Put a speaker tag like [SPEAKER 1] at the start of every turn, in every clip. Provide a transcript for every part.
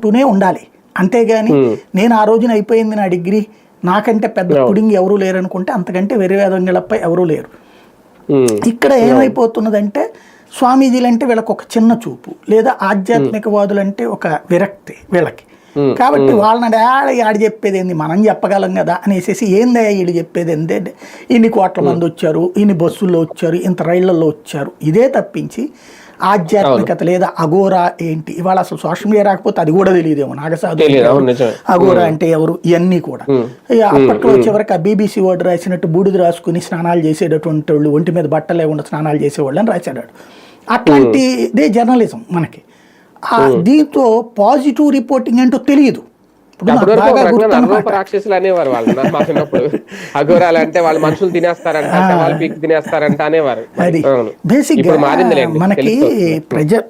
[SPEAKER 1] చేసుకుంటూనే ఉండాలి. అంతేగాని నేను ఆ రోజున అయిపోయింది నా డిగ్రీ, నాకంటే పెద్ద పుడింగ్ ఎవరూ లేరు అనుకుంటే అంతకంటే వెర్రివేదంగళపై ఎవరూ లేరు. ఇక్కడ ఏమైపోతున్నదంటే స్వామీజీలంటే వీళ్ళకి ఒక చిన్న చూపు, లేదా ఆధ్యాత్మికవాదులంటే ఒక విరక్తి వీళ్ళకి. కాబట్టి వాళ్ళని ఆడ చెప్పేది ఏంది, మనం చెప్పగలం కదా అనేసి ఏందయ్యా వీళ్ళు చెప్పేది ఏంటంటే ఇన్ని కోట్ల మంది వచ్చారు, ఇన్ని బస్సుల్లో వచ్చారు, ఇంత రైళ్లలో వచ్చారు, ఇదే తప్పించి ఆధ్యాత్మికత లేదా అఘోరా ఏంటి, ఇవాళ అసలు సోషల్ మీడియా రాకపోతే అది కూడా తెలియదేమో. నాగసాధు అఘోరా అంటే ఎవరు, ఇవన్నీ కూడా అప్పట్లో చివరికి ఆ BBC వర్డ్ రాసినట్టు బూడిద రాసుకుని స్నానాలు చేసేటటువంటి వాళ్ళు, ఒంటి మీద బట్టలు లేకుండా స్నానాలు చేసేవాళ్ళు అని రాశాడు. అట్లాంటిదే జర్నలిజం మనకి. దీంతో పాజిటివ్ రిపోర్టింగ్ ఏంటో తెలియదు.
[SPEAKER 2] రాక్షసులు అనేవారు వాళ్ళు మా చిన్నప్పుడు. అఘోరాలు అంటే వాళ్ళు మనుషులు తినేస్తారంట, వాళ్ళు పీక్ తినేస్తారంట అనేవారు.
[SPEAKER 1] అది బేసిక్ మనకి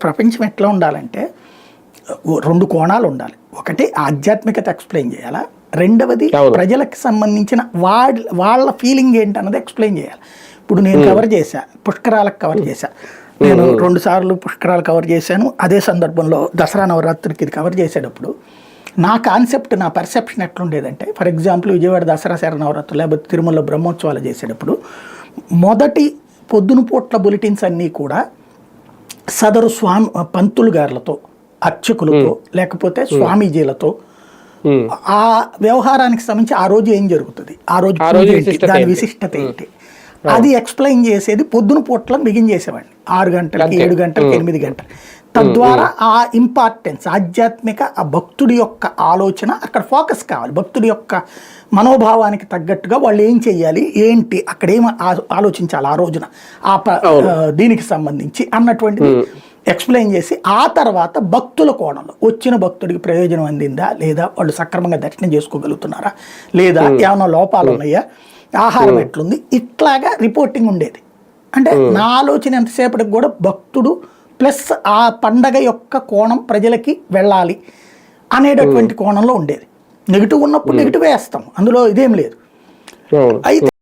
[SPEAKER 1] ప్రపంచం ఎట్లా ఉండాలంటే 2 కోణాలు ఉండాలి. ఒకటి ఆధ్యాత్మికత ఎక్స్ప్లెయిన్ చేయాలా, రెండవది ప్రజలకు సంబంధించిన వాళ్ళ ఫీలింగ్ ఏంటన్నది ఎక్స్ప్లెయిన్ చేయాలి. ఇప్పుడు నేను కవర్ చేశా, పుష్కరాలకు కవర్ చేశా, నేను 2 సార్లు పుష్కరాలు కవర్ చేశాను. అదే సందర్భంలో దసరా నవరాత్రికి ఇది కవర్ చేసేటప్పుడు నా కాన్సెప్ట్, నా పర్సెప్షన్ ఎట్లుండేదంటే, ఫర్ ఎగ్జాంపుల్ విజయవాడ దసరా శరన్నవరాత్రులు లేకపోతే తిరుమలలో బ్రహ్మోత్సవాలు చేసేటప్పుడు మొదటి పొద్దున పూట్ల బులెటిన్స్ అన్నీ కూడా సదరు పంతులు గారులతో, అర్చకులతో, లేకపోతే స్వామీజీలతో ఆ వ్యవహారానికి సంబంధించి ఆ రోజు ఏం జరుగుతుంది, ఆ రోజు దాని విశిష్టత ఏంటి, అది ఎక్స్ప్లెయిన్ చేసేది పొద్దున పూట్ల బిగించేసేవాడిని 6 గంటలకి, 7 గంటలకి, 8 గంటలు. తద్వారా ఆ ఇంపార్టెన్స్, ఆధ్యాత్మిక ఆ భక్తుడి యొక్క ఆలోచన అక్కడ ఫోకస్ కావాలి. భక్తుడి యొక్క మనోభావానికి తగ్గట్టుగా వాళ్ళు ఏం చెయ్యాలి, ఏంటి, అక్కడ ఏం ఆలోచించాలి ఆ రోజున దీనికి సంబంధించి అన్నటువంటిది ఎక్స్ప్లెయిన్ చేసి, ఆ తర్వాత భక్తుల కోణంలో వచ్చిన భక్తుడికి ప్రయోజనం అందిందా లేదా, వాళ్ళు సక్రమంగా దర్శనం చేసుకోగలుగుతున్నారా లేదా, ఏమైనా లోపాలు ఉన్నాయా, ఆహారం ఎట్లుంది, ఇట్లాగా రిపోర్టింగ్ ఉండేది. అంటే నా ఆలోచన ఎంతసేపటికి కూడా భక్తుడు ప్లస్ ఆ పండగ యొక్క కోణం ప్రజలకి వెళ్ళాలి అనేటటువంటి కోణంలో ఉండేది. నెగిటివ్ ఉన్నప్పుడు నెగిటివ్ వేస్తాం, అందులో ఇదేం లేదు. అయితే